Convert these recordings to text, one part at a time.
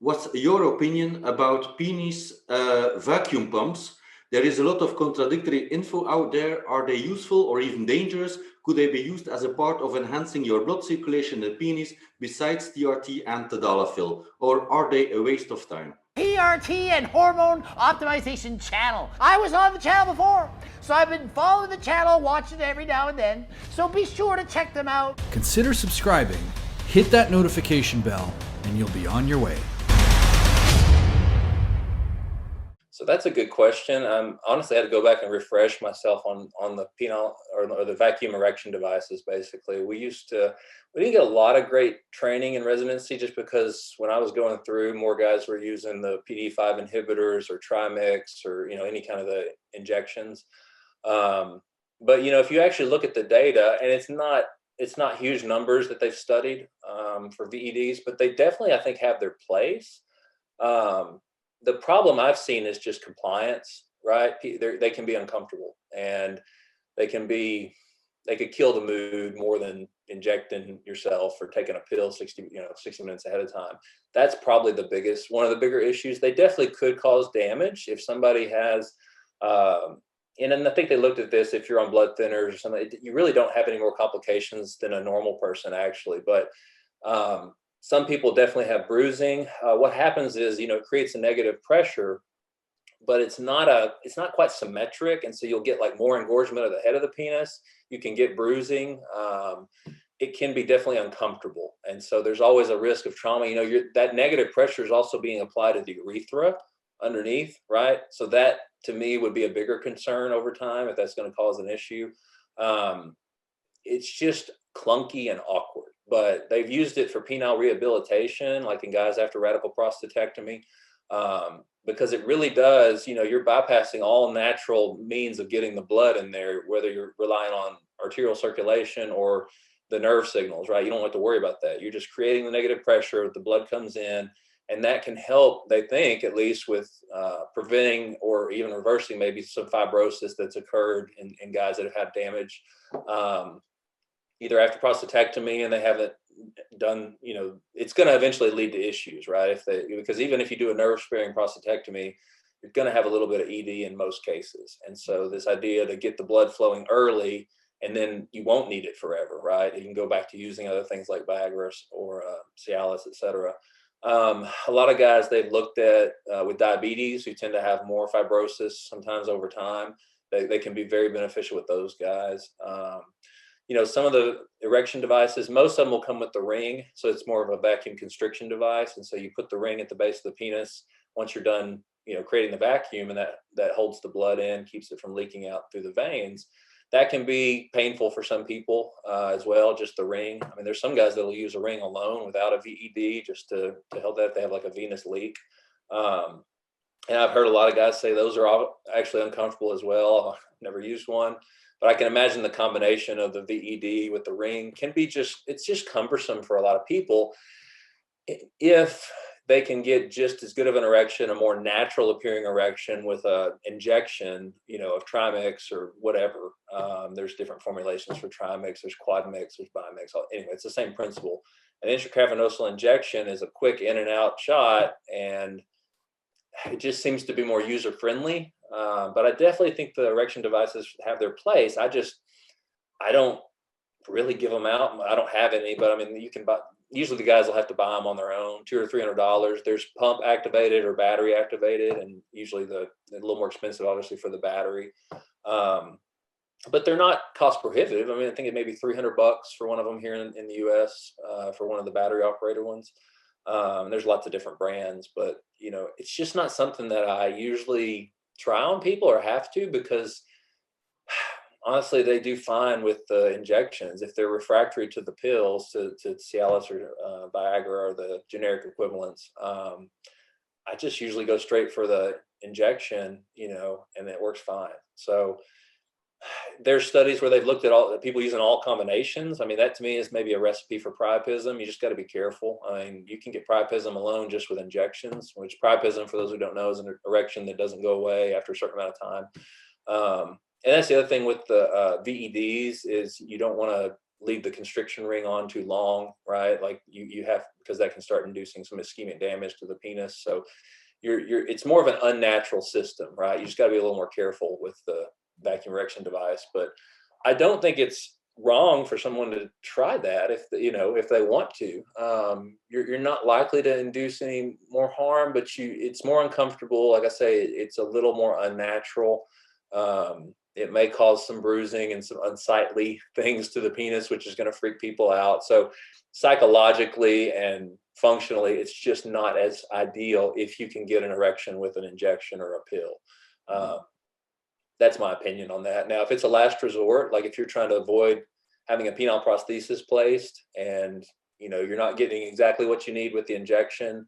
what's your opinion about penis vacuum pumps? There is a lot of contradictory info out there. Are they useful or even dangerous? Could they be used as a part of enhancing your blood circulation in the penis besides TRT and tadalafil? Or are they a waste of time? TRT and Hormone Optimization channel. I was on the channel before, so I've been following the channel, watching it every now and then. So be sure to check them out. Consider subscribing, hit that notification bell, and you'll be on your way. So that's a good question. Honestly, I had to go back and refresh myself on the penile or the vacuum erection devices. Basically, we didn't get a lot of great training in residency just because when I was going through, more guys were using the PD5 inhibitors or Trimix or any kind of the injections. But if you actually look at the data, and it's not huge numbers that they've studied for VEDs, but they definitely, I think, have their place. The problem I've seen is just compliance, right? They can be uncomfortable, and they could kill the mood more than injecting yourself or taking a pill 60 minutes ahead of time. That's probably one of the bigger issues. They definitely could cause damage if somebody has, and I think they looked at this, if you're on blood thinners or something, you really don't have any more complications than a normal person actually. But some people definitely have bruising. What happens is, it creates a negative pressure, but it's not quite symmetric. And so you'll get like more engorgement of the head of the penis. You can get bruising. It can be definitely uncomfortable. And so there's always a risk of trauma. That negative pressure is also being applied to the urethra underneath, right? So that to me would be a bigger concern over time if that's going to cause an issue. It's just clunky and awkward. But they've used it for penile rehabilitation, like in guys after radical prostatectomy, because it really does, you're bypassing all natural means of getting the blood in there, whether you're relying on arterial circulation or the nerve signals, right? You don't have to worry about that. You're just creating the negative pressure, the blood comes in, and that can help, they think, at least with preventing or even reversing maybe some fibrosis that's occurred in guys that have had damage. Either after prostatectomy and they haven't done, it's going to eventually lead to issues, right? Because even if you do a nerve sparing prostatectomy, you're going to have a little bit of ED in most cases. And so this idea to get the blood flowing early, and then you won't need it forever, right? You can go back to using other things like Viagra or Cialis, et cetera. A lot of guys they've looked at with diabetes who tend to have more fibrosis sometimes over time. They can be very beneficial with those guys. Some of the erection devices, most of them will come with the ring. So it's more of a vacuum constriction device. And so you put the ring at the base of the penis once you're done, creating the vacuum, and that holds the blood in, keeps it from leaking out through the veins. That can be painful for some people as well, just the ring. I mean, there's some guys that will use a ring alone without a VED just to help that if they have like a venous leak. And I've heard a lot of guys say those are all actually uncomfortable as well. I've never used one. But I can imagine the combination of the VED with the ring can be it's just cumbersome for a lot of people. If they can get just as good of an erection, a more natural appearing erection with a injection, of Trimix or whatever. There's different formulations for Trimix, there's Quad Mix, there's Bimix. Anyway, it's the same principle. An intracavernosal injection is a quick in and out shot, and it just seems to be more user friendly. But I definitely think the erection devices have their place. I don't really give them out. I don't have any, but I mean, you can buy. Usually the guys will have to buy them on their own, $200 or $300. There's pump activated or battery activated, and usually a little more expensive, obviously, for the battery. But they're not cost prohibitive. I mean, I think it may be $300 for one of them here in the US for one of the battery operator ones. There's lots of different brands, but it's just not something that I usually try on people or have to, because honestly, they do fine with the injections. If they're refractory to the pills, to Cialis or Viagra or the generic equivalents, I just usually go straight for the injection, and it works fine. So there's studies where they've looked at all the people using all combinations. I mean, that to me is maybe a recipe for priapism. You just got to be careful. I mean, you can get priapism alone just with injections, which priapism, for those who don't know, is an erection that doesn't go away after a certain amount of time. And that's the other thing with the VEDs is you don't want to leave the constriction ring on too long, right? Like you have, because that can start inducing some ischemic damage to the penis. So it's more of an unnatural system, right? You just got to be a little more careful with the vacuum erection device. But I don't think it's wrong for someone to try that if if they want to. You're not likely to induce any more harm, but it's more uncomfortable. Like I say, it's a little more unnatural. It may cause some bruising and some unsightly things to the penis, which is going to freak people out. So psychologically and functionally, it's just not as ideal if you can get an erection with an injection or a pill. That's my opinion on that. Now, if it's a last resort, like if you're trying to avoid having a penile prosthesis placed and you're not getting exactly what you need with the injection,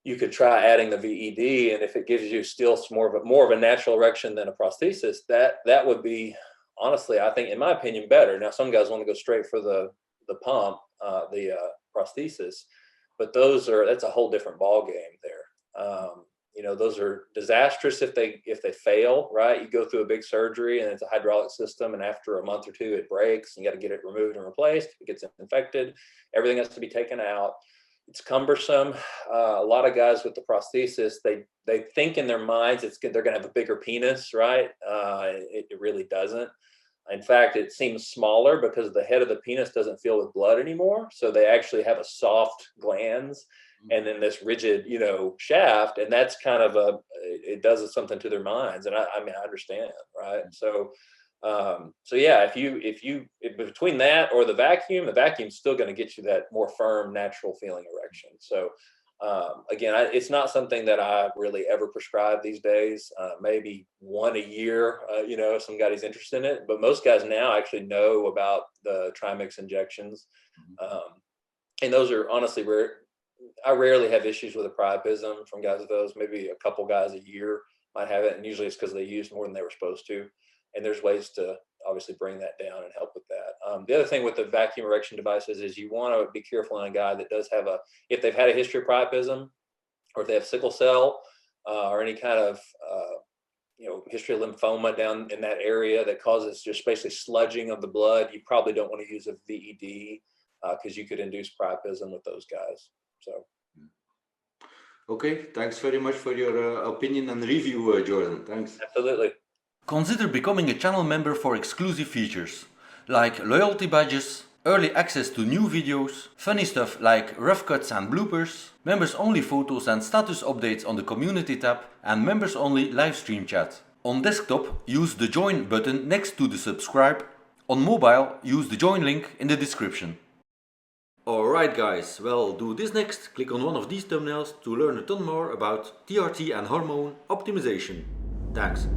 you could try adding the VED, and if it gives you still more of a natural erection than a prosthesis, that would be, honestly, I think, in my opinion, better. Now, some guys want to go straight for the pump, the prosthesis, but that's a whole different ball game there. Those are disastrous if they fail, right? You go through a big surgery and it's a hydraulic system, and after a month or two it breaks and you got to get it removed and replaced. It gets infected, everything has to be taken out. It's cumbersome. A lot of guys with the prosthesis, they think in their minds they're going to have a bigger penis, right? It really doesn't. In fact, it seems smaller because the head of the penis doesn't fill with blood anymore. So they actually have a soft glans and then this rigid, shaft, and that's kind of it does something to their minds. And I mean, I understand, right? So yeah, if between that or the vacuum's still going to get you that more firm, natural feeling erection. So again, it's not something that I really ever prescribe these days. Maybe one a year, if some guy's interested in it. But most guys now actually know about the trimix injections, and those are honestly rare. I rarely have issues with a priapism from guys with those. Maybe a couple guys a year might have it, and usually it's because they used more than they were supposed to. And there's ways to obviously bring that down and help with that. The other thing with the vacuum erection devices is you want to be careful on a guy that does have if they've had a history of priapism, or if they have sickle cell, or any kind of history of lymphoma down in that area that causes just basically sludging of the blood. You probably don't want to use a VED because you could induce priapism with those guys. So. Okay, thanks very much for your opinion and review, Jordan. Thanks. Absolutely. Consider becoming a channel member for exclusive features, like loyalty badges, early access to new videos, funny stuff like rough cuts and bloopers, members-only photos and status updates on the community tab, and members-only livestream chat. On desktop, use the join button next to the subscribe. On mobile, use the join link in the description. Alright guys, well, do this next. Click on one of these thumbnails to learn a ton more about TRT and hormone optimization. Thanks.